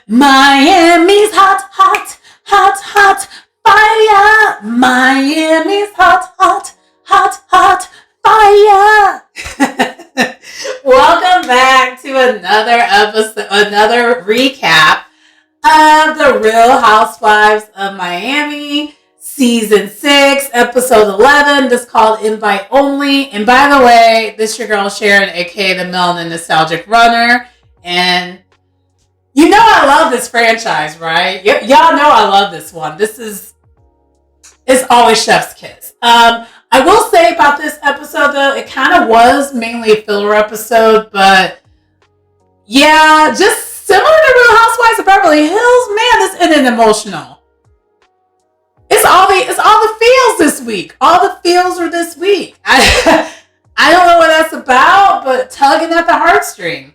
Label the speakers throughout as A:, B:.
A: Miami's hot, hot, hot, hot fire. Miami's hot, hot, hot, hot fire. Welcome back to another episode, another recap of the Real Housewives of Miami, Season 6, Episode 11. This is called Invite Only. And by the way, this is your girl Sharon, aka the Melanin Nostalgic Runner. And you know I love this franchise, right? Y'all know I love this one. It's always chef's kiss. I will say about this episode, though, it kind of was mainly a filler episode, but yeah, just similar to Real Housewives of Beverly Hills, man, this ended emotional. It's all the feels this week. All the feels are this week. I don't know what that's about, but tugging at the heartstring.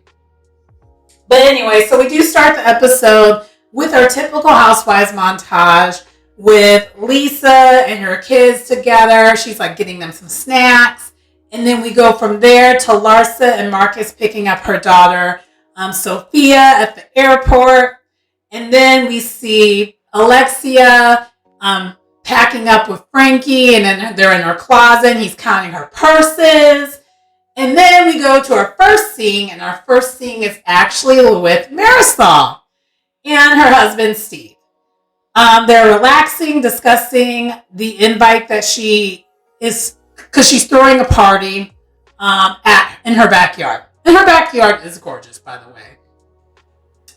A: But anyway, so we do start the episode with our typical Housewives montage with Lisa and her kids together. She's like getting them some snacks. And then we go from there to Larsa and Marcus picking up her daughter, Sophia, at the airport. And then we see Alexia packing up with Frankie, and then they're in her closet. And he's counting her purses. And then we go to our first scene, and our first scene is actually with Marisol and her husband, Steve. They're relaxing, discussing the invite that she is, because she's throwing a party in her backyard. And her backyard is gorgeous, by the way.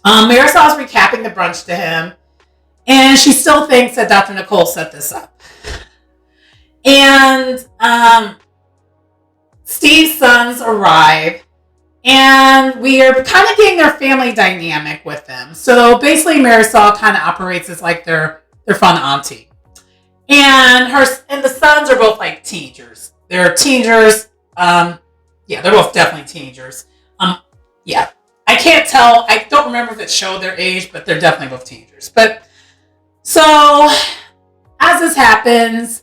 A: Marisol's recapping the brunch to him, and she still thinks that Dr. Nicole set this up. And Steve's sons arrive, and we are kind of getting their family dynamic with them. So basically, Marisol kind of operates as like their fun auntie, and the sons are both like teenagers. They're teenagers. They're both definitely teenagers. I can't tell. I don't remember if it showed their age, but they're definitely both teenagers. But so as this happens,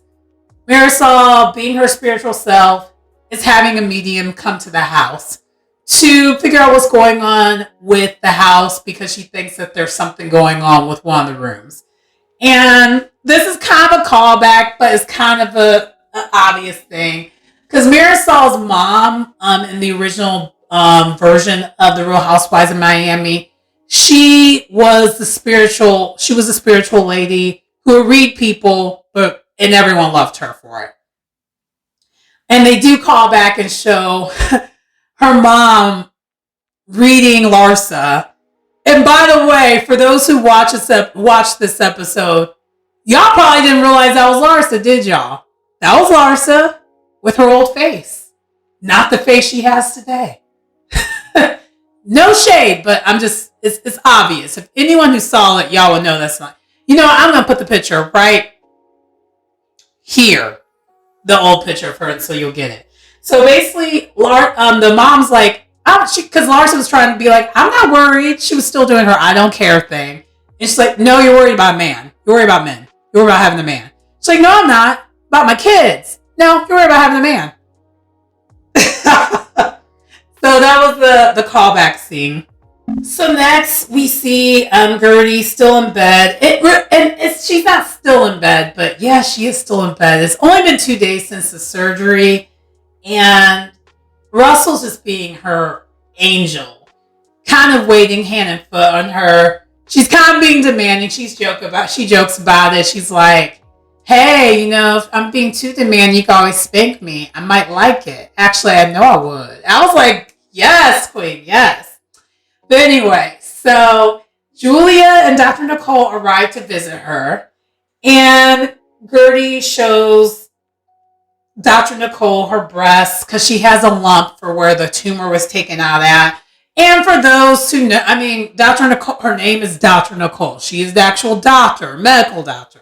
A: Marisol, being her spiritual self, is having a medium come to the house to figure out what's going on with the house, because she thinks that there's something going on with one of the rooms. And this is kind of a callback, but it's kind of an obvious thing, because Marisol's mom, in the original version of the Real Housewives of Miami, she was a spiritual lady who would read people, and everyone loved her for it. And they do call back and show her mom reading Larsa. And by the way, for those who watch this episode, y'all probably didn't realize that was Larsa, did y'all? That was Larsa with her old face. Not the face she has today. No shade, but it's obvious. If anyone who saw it, y'all would know that's not. You know, I'm going to put the picture right here. The old picture of her, so you'll get it. So basically, the mom's like, because Larsa was trying to be like, I'm not worried. She was still doing her I don't care thing. And she's like, no, you're worried about man. You're worried about men. You're worried about having a man. She's like, no, I'm not. About my kids. No, you're worried about having a man. So that was the callback scene. So next we see Gertie still in bed. She's not still in bed, but yeah, she is still in bed. It's only been 2 days since the surgery, and Russell's just being her angel, kind of waiting hand and foot on her. She's kind of being demanding. She jokes about it. She's like, hey, if I'm being too demanding, you can always spank me. I might like it. Actually, I know I would. I was like, yes, queen, yes. But anyway, so Julia and Dr. Nicole arrive to visit her, and Gertie shows Dr. Nicole her breasts because she has a lump for where the tumor was taken out at. And for those who know, Dr. Nicole, her name is Dr. Nicole. She is the actual doctor, medical doctor.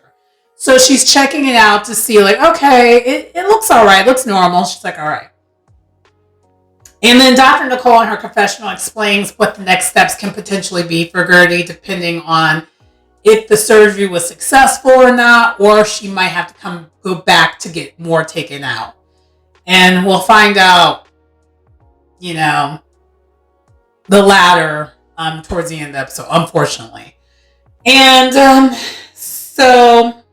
A: So she's checking it out to see, like, okay, it looks all right. It looks normal. She's like, all right. And then Dr. Nicole in her confessional explains what the next steps can potentially be for Gertie, depending on if the surgery was successful or not, or she might have to go back to get more taken out. And we'll find out, the latter towards the end of the episode, unfortunately. And so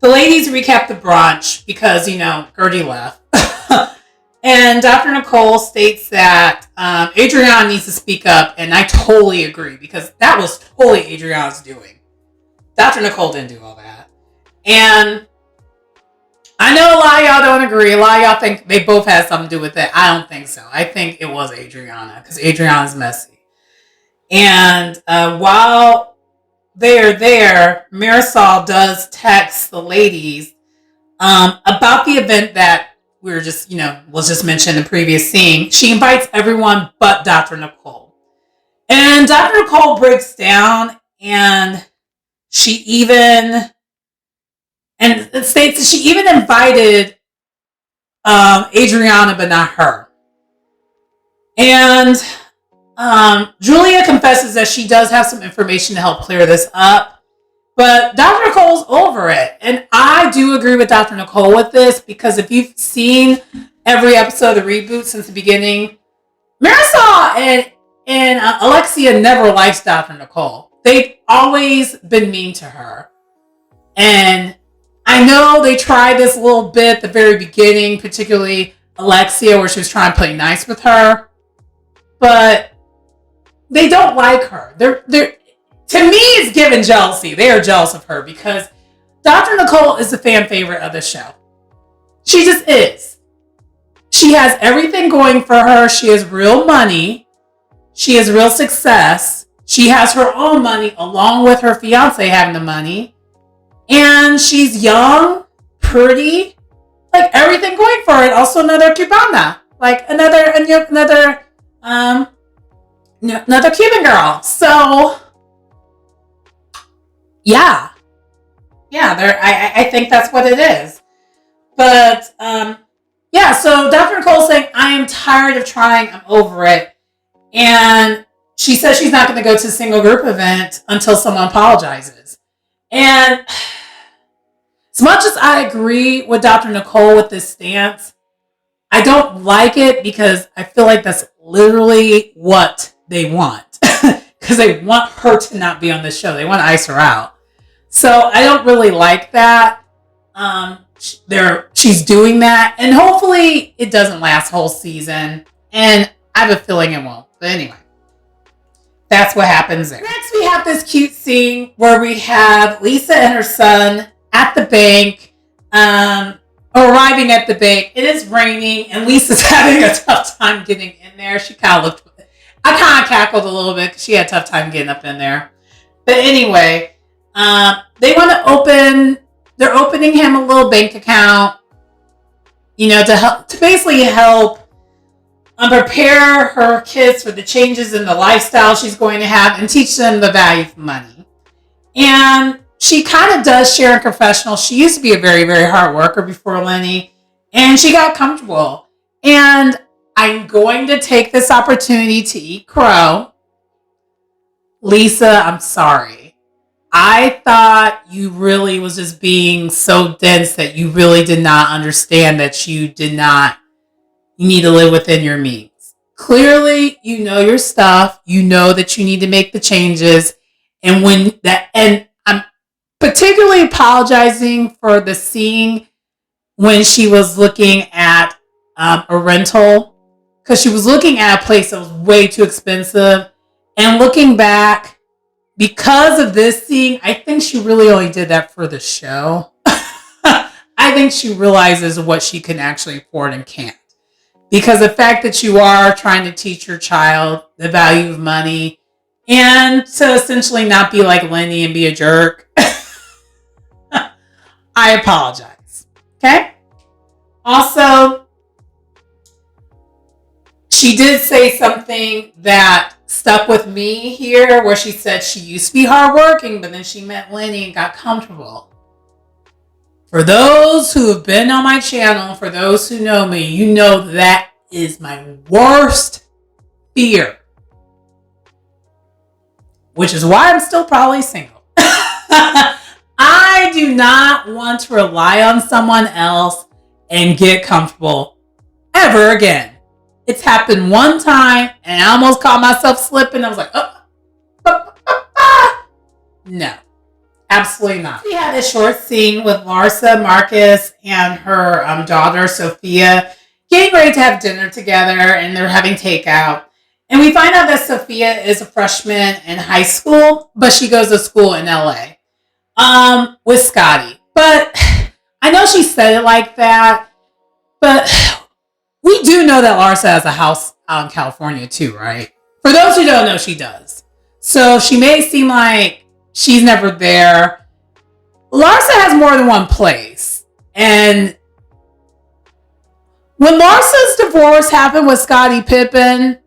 A: the ladies recap the brunch because, Gertie left. And Dr. Nicole states that Adriana needs to speak up, and I totally agree because that was totally Adriana's doing. Dr. Nicole didn't do all that. And I know a lot of y'all don't agree. A lot of y'all think they both had something to do with it. I don't think so. I think it was Adriana because Adriana's messy. And while they are there, Marisol does text the ladies about the event that we were just, was just mentioned in the previous scene. She invites everyone but Dr. Nicole. And Dr. Nicole breaks down and she even states that she even invited Adriana, but not her. And Julia confesses that she does have some information to help clear this up. But Dr. Nicole's over it. And I do agree with Dr. Nicole with this because if you've seen every episode of the reboot since the beginning, Marisol and Alexia never liked Dr. Nicole. They've always been mean to her. And I know they tried this a little bit at the very beginning, particularly Alexia, where she was trying to play nice with her. But they don't like her. They're to me, it's given jealousy. They are jealous of her because Dr. Nicole is a fan favorite of the show. She just is. She has everything going for her. She has real money. She has real success. She has her own money along with her fiance having the money. And she's young, pretty, like everything going for it. Also another Cubana, like another Cuban girl. So yeah, I think that's what it is. But so Dr. Nicole's saying, I am tired of trying. I'm over it. And she says she's not going to go to a single group event until someone apologizes. And as much as I agree with Dr. Nicole with this stance, I don't like it because I feel like that's literally what they want. Because they want her to not be on the show. They want to ice her out. So I don't really like that. She's doing that. And hopefully it doesn't last whole season. And I have a feeling it won't. But anyway, that's what happens there. Next we have this cute scene where we have Lisa and her son at the bank, arriving at the bank. It is raining and Lisa's having a tough time getting in there. She kind of I kind of cackled a little bit because she had a tough time getting up in there. But anyway, they're opening him a little bank account, to basically help prepare her kids for the changes in the lifestyle she's going to have and teach them the value of money. And she kind of does share in confessional. She used to be a very, very hard worker before Lenny, and she got comfortable. And I'm going to take this opportunity to eat crow. Lisa, I'm sorry. I thought you really was just being so dense that you really did not understand that you need to live within your means. Clearly, you know your stuff. You know that you need to make the changes. And I'm particularly apologizing for the scene when she was looking at a rental, because she was looking at a place that was way too expensive. And looking back, because of this scene, I think she really only did that for the show. I think she realizes what she can actually afford and can't. Because the fact that you are trying to teach your child the value of money and to essentially not be like Lenny and be a jerk, I apologize. Okay? Also, she did say something that stuck with me here, where she said she used to be hardworking, but then she met Lenny and got comfortable. For those who have been on my channel, for those who know me, you know that is my worst fear. Which is why I'm still probably single. I do not want to rely on someone else and get comfortable ever again. It's happened one time, and I almost caught myself slipping. I was like, no, absolutely not. We had a short scene with Larsa, Marcus, and her daughter, Sophia, getting ready to have dinner together, and they're having takeout. And we find out that Sophia is a freshman in high school, but she goes to school in LA with Scotty. But I know she said it like that, but we do know that Larsa has a house out in California too, right? For those who don't know, she does. So she may seem like she's never there. Larsa has more than one place. And when Larsa's divorce happened with Scottie Pippen,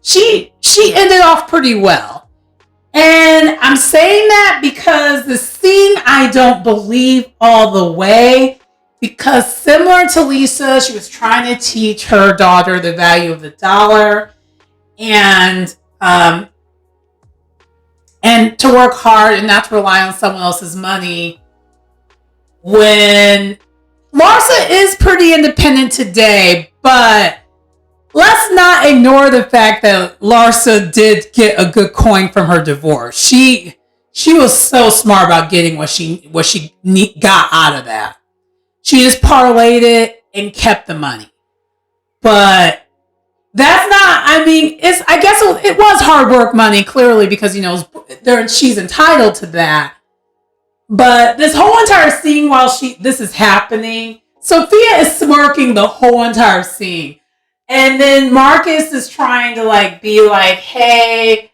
A: she ended off pretty well. And I'm saying that because the scene I don't believe all the way, because similar to Lisa, she was trying to teach her daughter the value of the dollar and to work hard and not to rely on someone else's money. When Larsa is pretty independent today, but let's not ignore the fact that Larsa did get a good coin from her divorce. She was so smart about getting what she got out of that. She just parlayed it and kept the money. But that's not, I mean, I guess it was hard work money, clearly, because, she's entitled to that. But this whole entire scene while this is happening, Sophia is smirking the whole entire scene. And then Marcus is trying to be like, hey,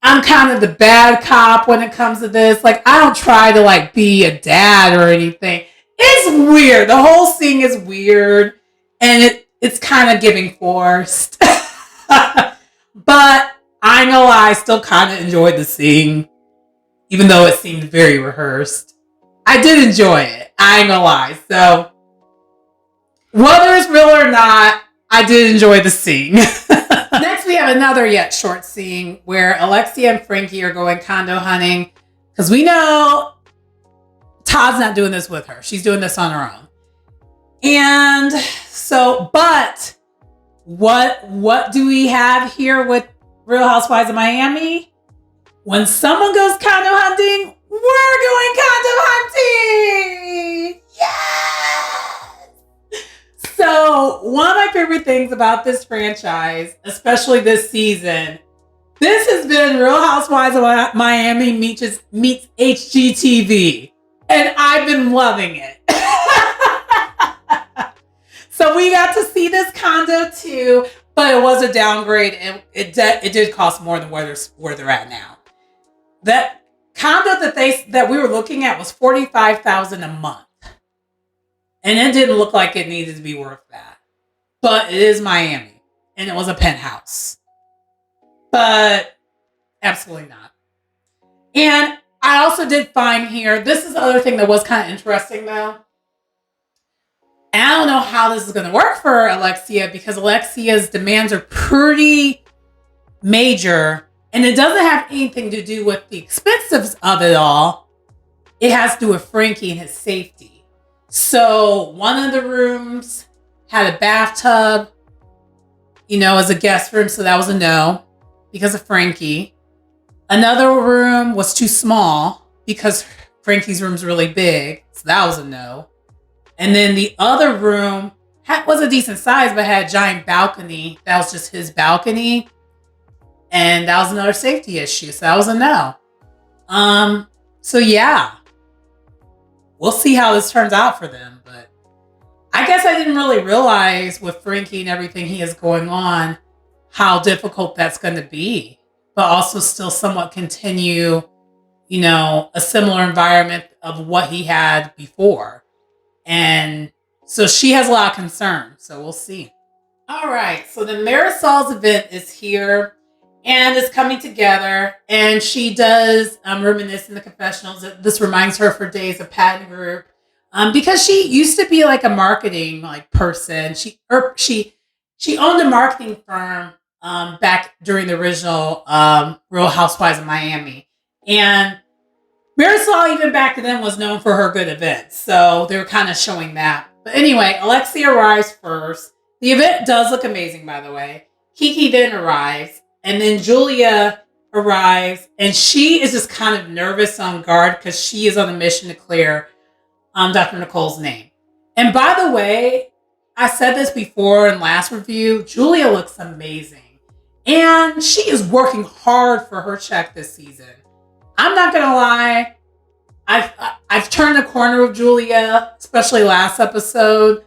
A: I'm kind of the bad cop when it comes to this. Like, I don't try to be a dad or anything. It's weird. The whole scene is weird. And it's kind of giving forced. But I know I still kind of enjoyed the scene. Even though it seemed very rehearsed. I did enjoy it. I ain't gonna lie. So, whether it's real or not, I did enjoy the scene. Next, we have another yet short scene where Alexia and Frankie are going condo hunting. Because we know Todd's not doing this with her. She's doing this on her own. And so, but what do we have here with Real Housewives of Miami? When someone goes condo hunting, we're going condo hunting! Yes! So, one of my favorite things about this franchise, especially this season, this has been Real Housewives of Miami meets HGTV. And I've been loving it. So we got to see this condo too, but it was a downgrade and it did cost more than where they're at now. That condo that we were looking at was $45,000 a month. And it didn't look like it needed to be worth that. But it is Miami. And it was a penthouse. But absolutely not. And I also did find here, this is the other thing that was kind of interesting though. And I don't know how this is going to work for Alexia because Alexia's demands are pretty major. And it doesn't have anything to do with the expenses of it all. It has to do with Frankie and his safety. So one of the rooms had a bathtub, as a guest room. So that was a no because of Frankie. Another room was too small because Frankie's room's really big. So that was a no. And then the other room was a decent size, but had a giant balcony. That was just his balcony. And that was another safety issue. So that was a no. So yeah. We'll see how this turns out for them. But I guess I didn't really realize with Frankie and everything he has going on, how difficult that's going to be. But also still somewhat continue, a similar environment of what he had before. And so she has a lot of concern. So we'll see. All right. So the Marisol's event is here. And it's coming together, and she does reminisce in the confessionals. This reminds her of her days of Patton Group, because she used to be like a marketing person. She owned a marketing firm back during the original Real Housewives of Miami, and Marisol even back then was known for her good events. So they were kind of showing that. But anyway, Alexia arrives first. The event does look amazing, by the way. Kiki then arrives, and then Julia arrives, and she is just kind of nervous on guard because she is on a mission to clear Dr. Nicole's name. And by the way, I said this before in last review, Julia looks amazing. And she is working hard for her check this season. I'm not going to lie. I've turned the corner with Julia, especially last episode.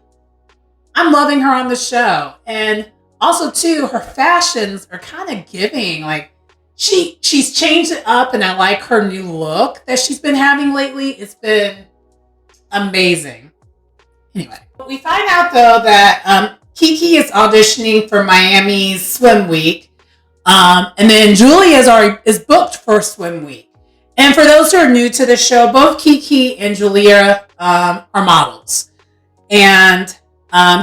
A: I'm loving her on the show. And also, too, her fashions are kind of giving. Like, she's changed it up, and I like her new look that she's been having lately. It's been amazing. Anyway, we find out, though, that Kiki is auditioning for Miami's swim week. And then Julia is booked for swim week. And for those who are new to the show, both Kiki and Julia are models. And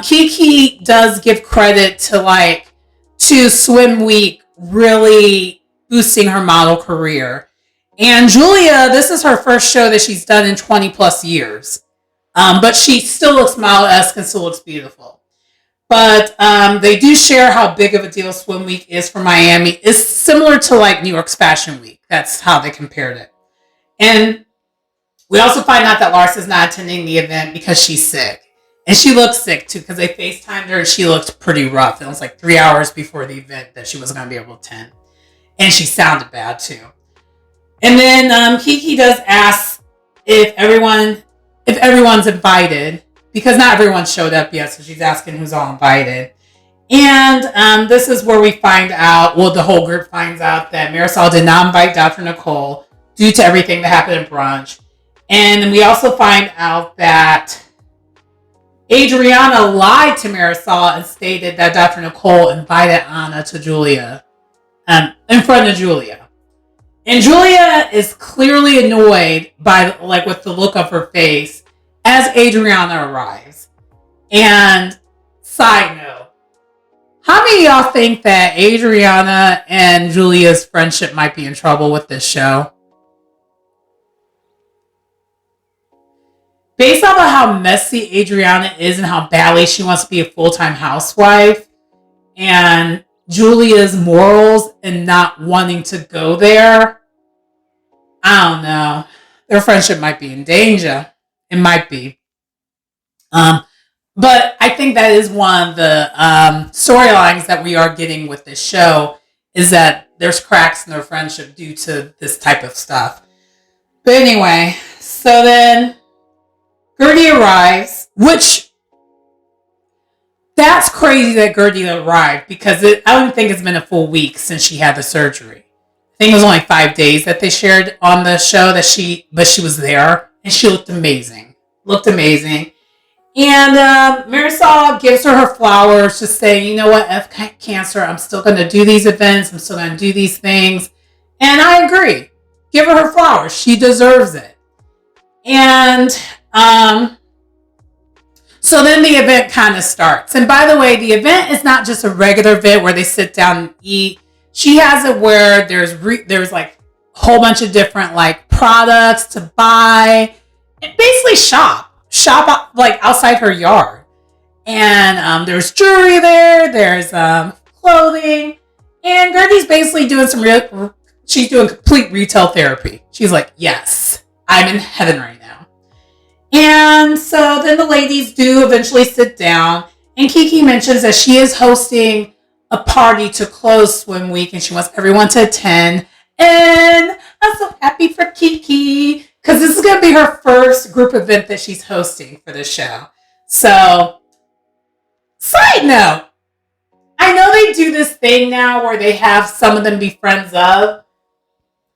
A: Kiki does give credit to swim week really boosting her model career. And Julia, this is her first show that she's done in 20 plus years. But she still looks model-esque and still looks beautiful. But they do share how big of a deal Swim Week is for Miami. It's similar to like New York's Fashion Week. That's how they compared it. And we also find out that Larsa is not attending the event because she's sick. And she looks sick too because they FaceTimed her and she looked pretty rough. It was like 3 hours before the event that she wasn't going to be able to attend. And she sounded bad too. And then Kiki does ask if everyone's invited. Because not everyone showed up yet, so she's asking who's all invited. And this is where we find out, well, the whole group finds out that Marisol did not invite Dr. Nicole due to everything that happened at brunch. And then we also find out that Adriana lied to Marisol and stated that Dr. Nicole invited Anna to Julia, in front of Julia. And Julia is clearly annoyed by, with the look of her face as Adriana arrives. And side note, how many of y'all think that Adriana and Julia's friendship might be in trouble with this show? Based off of how messy Adriana is and how badly she wants to be a full-time housewife, and Julia's morals and not wanting to go there, I don't know. Their friendship might be in danger. It might be. But I think that is one of the storylines that we are getting with this show, is that there's cracks in their friendship due to this type of stuff. But anyway, so then Gertie arrives, which that's crazy that Gertie arrived because I don't think it's been a full week since she had the surgery. I think it was only 5 days that they shared on the show but she was there. And she looked amazing. And Marisol gives her flowers, just saying, you know what, F cancer, I'm still going to do these events. I'm still going to do these things. And I agree. Give her flowers. She deserves it. And so then the event kind of starts. And by the way, the event is not just a regular event where they sit down and eat. She has it where there's like a whole bunch of different like products to buy and basically shop like outside her yard. And there's jewelry there's clothing, and Gertie's basically doing she's doing complete retail therapy. She's like, yes, I'm in heaven right now. And so then the ladies do eventually sit down, and Kiki mentions that she is hosting a party to close swim week and she wants everyone to attend. And I'm so happy for Kiki because this is going to be her first group event that she's hosting for the show. So, side note, I know they do this thing now where they have some of them be friends of.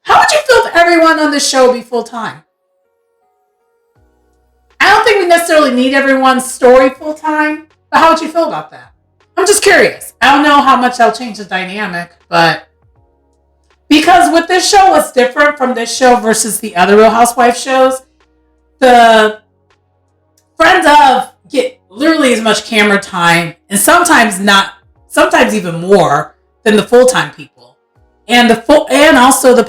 A: How would you feel if everyone on the show be full-time? I don't think we necessarily need everyone's story full-time, but how would you feel about that? I'm just curious. I don't know how much that'll change the dynamic, but because with this show, what's different from this show versus the other Real Housewives shows, the friends of get literally as much camera time, and sometimes even more than the full-time people. And also the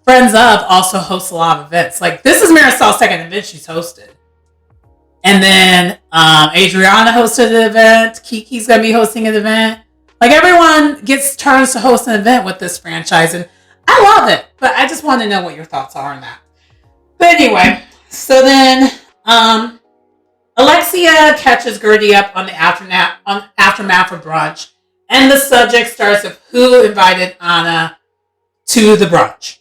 A: friends of also host a lot of events. Like, this is Marisol's second event she's hosted. And then Adriana hosted an event. Kiki's going to be hosting an event. Like, everyone gets turns to host an event with this franchise. And I love it. But I just want to know what your thoughts are on that. But anyway, so then Alexia catches Gertie up on the aftermath of brunch. And the subject starts with who invited Anna to the brunch.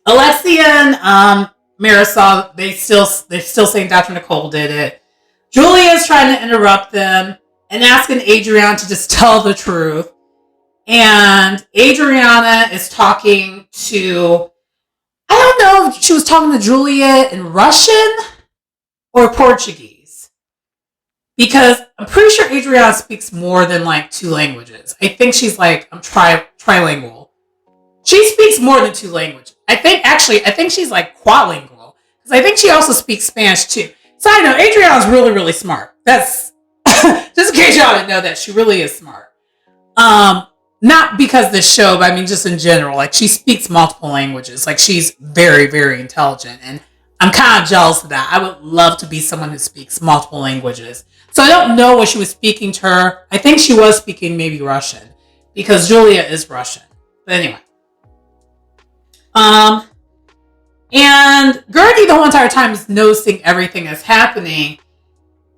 A: Alexia and Marisol, they're still saying Dr. Nicole did it. Julia is trying to interrupt them and asking Adriana to just tell the truth. And Adriana is talking to, I don't know if she was talking to Julia in Russian or Portuguese. Because I'm pretty sure Adriana speaks more than like 2 languages. I think she's like, trilingual. She speaks more than 2 languages. I think she's like quadlingual. Because I think she also speaks Spanish too. Side note, Adriana's really, really smart. That's, just in case y'all didn't know that, she really is smart. Not because of this show, but I mean just in general. Like, she speaks multiple languages. Like, she's very, very intelligent. And I'm kind of jealous of that. I would love to be someone who speaks multiple languages. So I don't know what she was speaking to her. I think she was speaking maybe Russian. Because Julia is Russian. But anyway. And Gertie the whole entire time is noticing everything that's happening.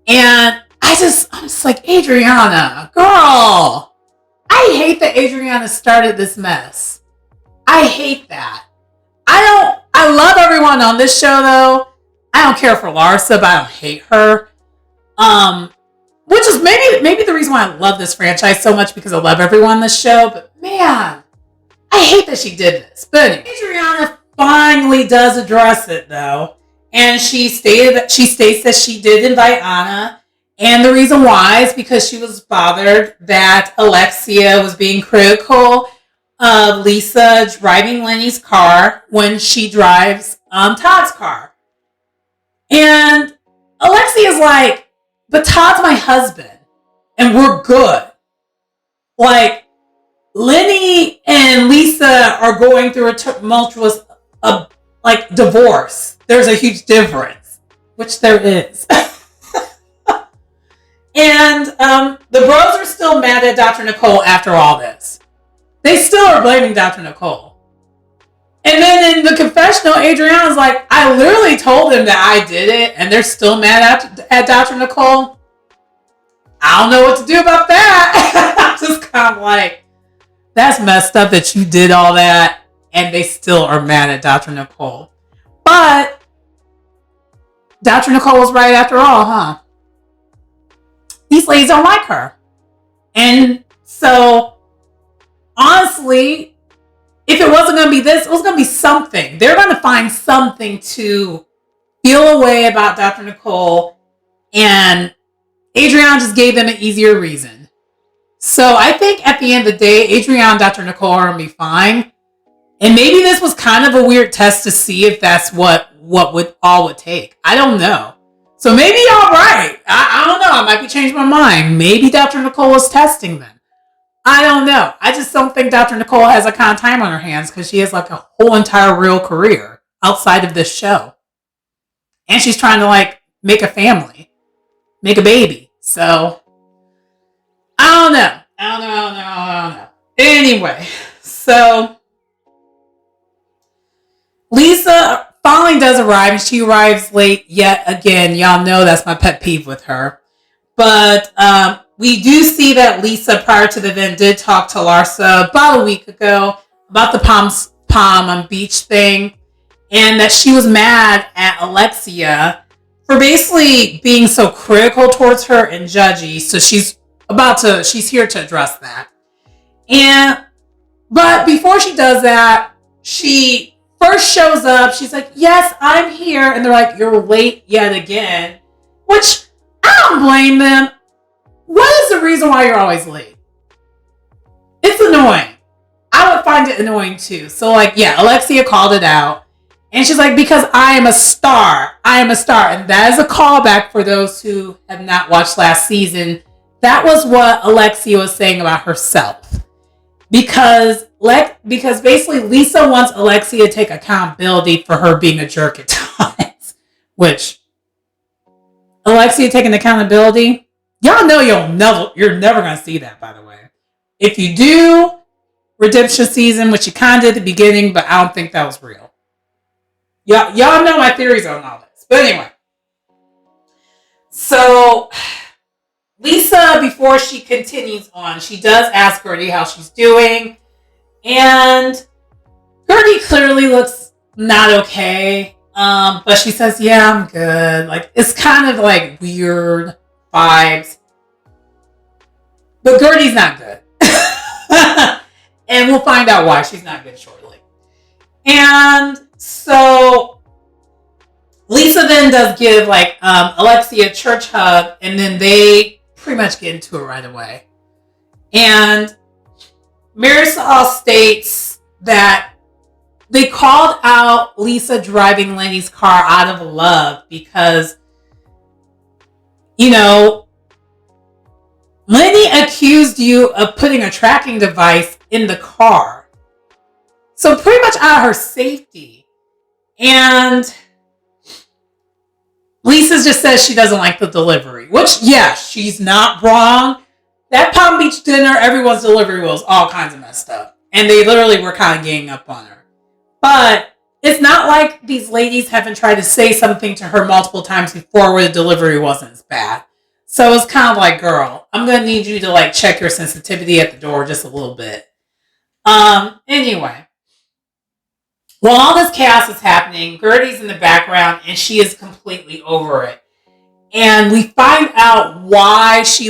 A: And I'm just like, Adriana, girl. I hate that Adriana started this mess. I hate that. I love everyone on this show though. I don't care for Larsa, but I don't hate her. Which is maybe the reason why I love this franchise so much, because I love everyone on this show. But man, I hate that she did this. But anyway, Adriana finally does address it though. And she states that she did invite Anna. And the reason why is because she was bothered that Alexia was being critical of Lisa driving Lenny's car when she drives Todd's car. And Alexia's like, but Todd's my husband and we're good. Like, Lenny and Lisa are going through a tumultuous divorce. There's a huge difference, which there is. And the bros are still mad at Dr. Nicole after all this. They still are blaming Dr. Nicole. And then in the confessional, Adriana's like, I literally told them that I did it, and they're still mad at Dr. Nicole. I don't know what to do about that. I'm just kind of like, that's messed up that you did all that, and they still are mad at Dr. Nicole. But Dr. Nicole was right after all, huh? These ladies don't like her. And so, honestly, if it wasn't going to be this, it was going to be something. They're going to find something to feel away about Dr. Nicole. And Adriana just gave them an easier reason. So I think at the end of the day, Adriana and Dr. Nicole are going to be fine. And maybe this was kind of a weird test to see if that's what would take. I don't know. So maybe y'all right. I don't know. I might be changing my mind. Maybe Dr. Nicole was testing them. I don't know. I just don't think Dr. Nicole has a kind of time on her hands because she has like a whole entire real career outside of this show. And she's trying to like make a family, make a baby. So I don't know. Anyway, so Lisa finally does arrive, and she arrives late yet again. Y'all know that's my pet peeve with her. But we do see that Lisa, prior to the event, did talk to Larsa about a week ago about the Palm Beach thing, and that she was mad at Alexia for basically being so critical towards her and judgy. So she's here to address that. But before she does that, she first shows up. She's like, yes, I'm here. And they're like, you're late yet again. Which, I don't blame them. What is the reason why you're always late? It's annoying. I would find it annoying too. So like, yeah, Alexia called it out. And she's like, because I am a star. I am a star. And that is a callback for those who have not watched last season. That was what Alexia was saying about herself. Because basically Lisa wants Alexia to take accountability for her being a jerk at times. Which, Alexia taking accountability. Y'all know you're never going to see that, by the way. If you do, redemption season, which you kind of did at the beginning, but I don't think that was real. Y'all know my theories on all this. But anyway. So, Lisa, before she continues on, she does ask Gertie how she's doing. And Gertie clearly looks not okay. But she says, yeah, I'm good. Like, it's kind of like weird vibes. But Gertie's not good. And we'll find out why she's not good shortly. And so Lisa then does give Alexia a church hug, and then they pretty much get into it right away. And Marisol states that they called out Lisa driving Lenny's car out of love because, Lenny accused you of putting a tracking device in the car. So pretty much out of her safety. And Lisa just says she doesn't like the delivery. Which, yeah, she's not wrong. That Palm Beach dinner, everyone's delivery was all kinds of messed up. And they literally were kind of ganging up on her. But it's not like these ladies haven't tried to say something to her multiple times before where the delivery wasn't as bad. So it's kind of like, girl, I'm going to need you to check your sensitivity at the door just a little bit. Anyway. While all this chaos is happening, Gertie's in the background and she is completely over it. And we find out why she...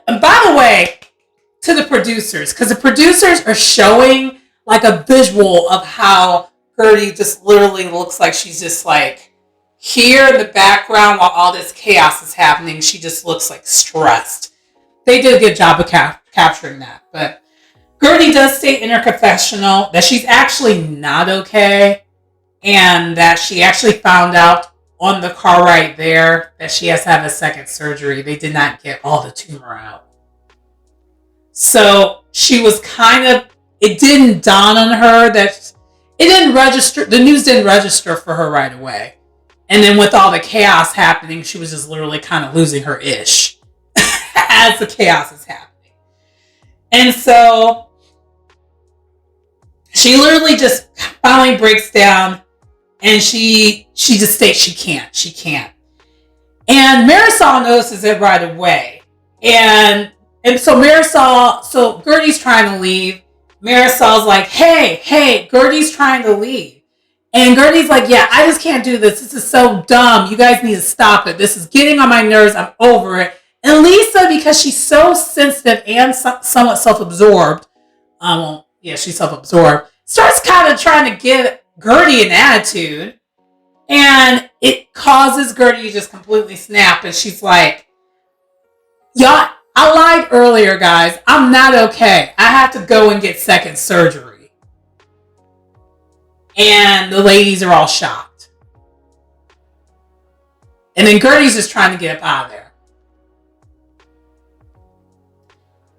A: And by the way, to the producers, because the producers are showing a visual of how Gertie just literally looks like she's just here in the background while all this chaos is happening. She just looks stressed. They did a good job of capturing that. But Gertie does state in her confessional that she's actually not okay, and that she actually found out on the car right there that she has to have a second surgery. They did not get all the tumor out. So she was it didn't dawn on her that it didn't register, the news didn't register for her right away. And then with all the chaos happening, she was just literally kind of losing her ish as the chaos is happening. And so she literally just finally breaks down and she just states she can't. And Marisol notices it right away. And so Gertie's trying to leave. Marisol's like, hey, Gertie's trying to leave. And Gertie's like, yeah, I just can't do this. This is so dumb. You guys need to stop it. This is getting on my nerves. I'm over it. And Lisa, because she's so sensitive and somewhat self-absorbed, she's self-absorbed, starts kind of trying to give Gertie an attitude. And it causes Gertie to just completely snap. And she's like, y'all, I lied earlier, guys. I'm not okay. I have to go and get second surgery. And the ladies are all shocked. And then Gertie's just trying to get up out of there.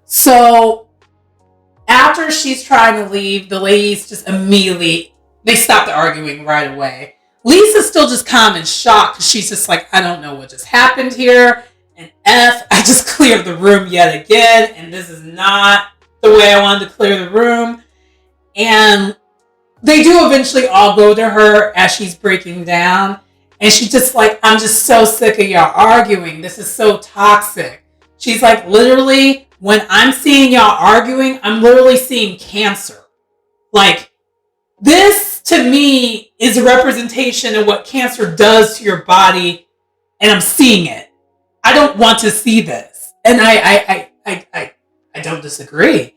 A: So after she's trying to leave, the ladies just immediately, they stop the arguing right away. Lisa's still just calm and shocked because she's just like, I don't know what just happened here. And I just cleared the room yet again. And this is not the way I wanted to clear the room. And they do eventually all go to her as she's breaking down. And she's just like, I'm just so sick of y'all arguing. This is so toxic. She's like, literally, when I'm seeing y'all arguing, I'm literally seeing cancer. This to me is a representation of what cancer does to your body. And I'm seeing it. I don't want to see this. And I don't disagree.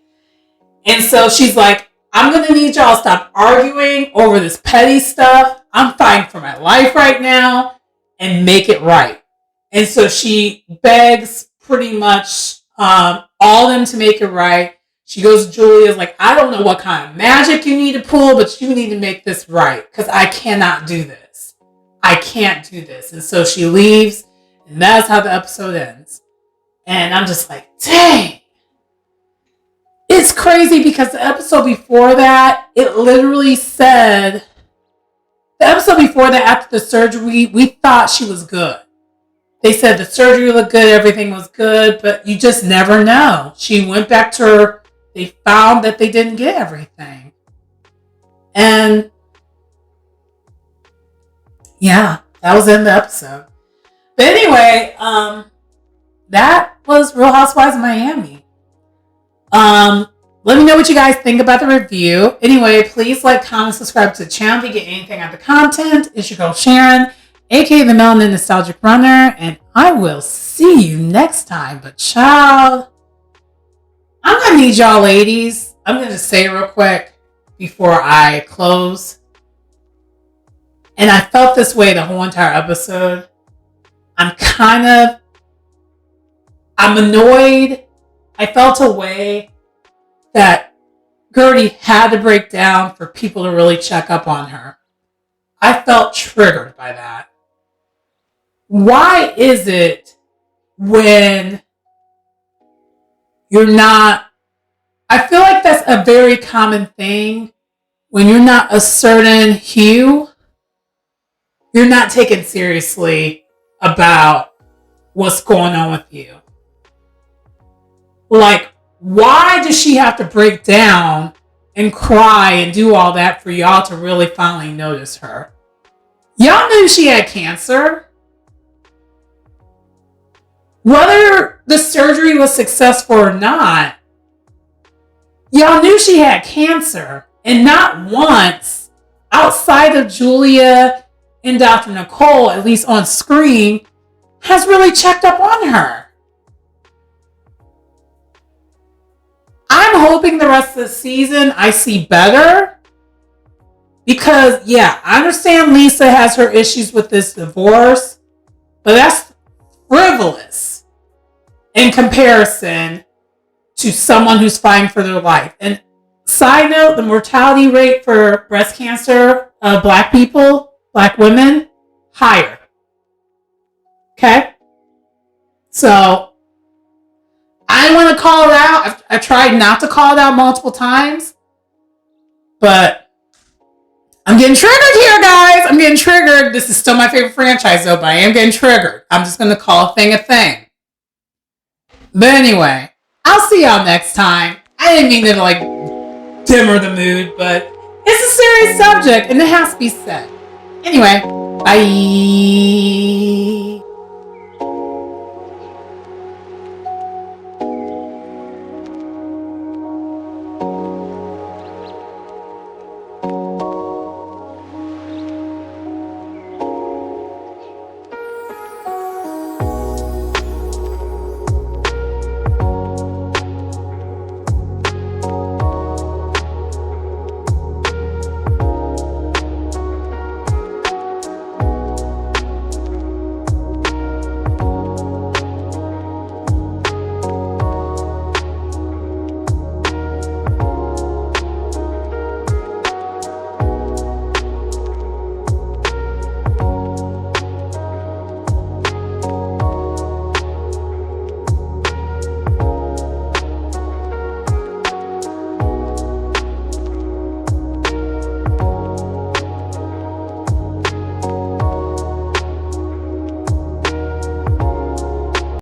A: And so she's like, I'm going to need y'all to stop arguing over this petty stuff. I'm fighting for my life right now and make it right. And so she begs pretty much all of them to make it right. She goes to Julia's like, I don't know what kind of magic you need to pull, but you need to make this right because I cannot do this. I can't do this. And so she leaves. And that's how the episode ends. And I'm just like, dang. It's crazy because the episode before that, it literally said, the episode before that, after the surgery, we thought she was good. They said the surgery looked good, everything was good, but you just never know. She went back to her, they found that they didn't get everything. And yeah, that was in the episode. But anyway, that was Real Housewives of Miami. Let me know what you guys think about the review. Anyway, please like, comment, subscribe to the channel if you get anything out of the content. It's your girl Sharon, aka the Melanin Nostalgic Runner, and I will see you next time. But child, I'm gonna need y'all ladies. I'm gonna say it real quick before I close. And I felt this way the whole entire episode. I'm annoyed. I felt a way that Gertie had to break down for people to really check up on her. I felt triggered by that. Why is it when you're not... I feel like that's a very common thing. When you're not a certain hue, you're not taken seriously about what's going on with you. Like, why does she have to break down and cry and do all that for y'all to really finally notice her? Y'all knew she had cancer. Whether the surgery was successful or not, y'all knew she had cancer. And not once, outside of Julia and Dr. Nicole, at least on screen, has really checked up on her. I'm hoping the rest of the season I see better. Because, yeah, I understand Lisa has her issues with this divorce, but that's frivolous in comparison to someone who's fighting for their life. And side note, the mortality rate for breast cancer of Black people, Black women, higher. Okay? So, I want to call it out. I tried not to call it out multiple times, but I'm getting triggered here, guys. I'm getting triggered. This is still my favorite franchise, though, but I am getting triggered. I'm just going to call a thing a thing. But anyway, I'll see y'all next time. I didn't mean to, like, dimmer the mood, but it's a serious subject, and it has to be said. Anyway, bye.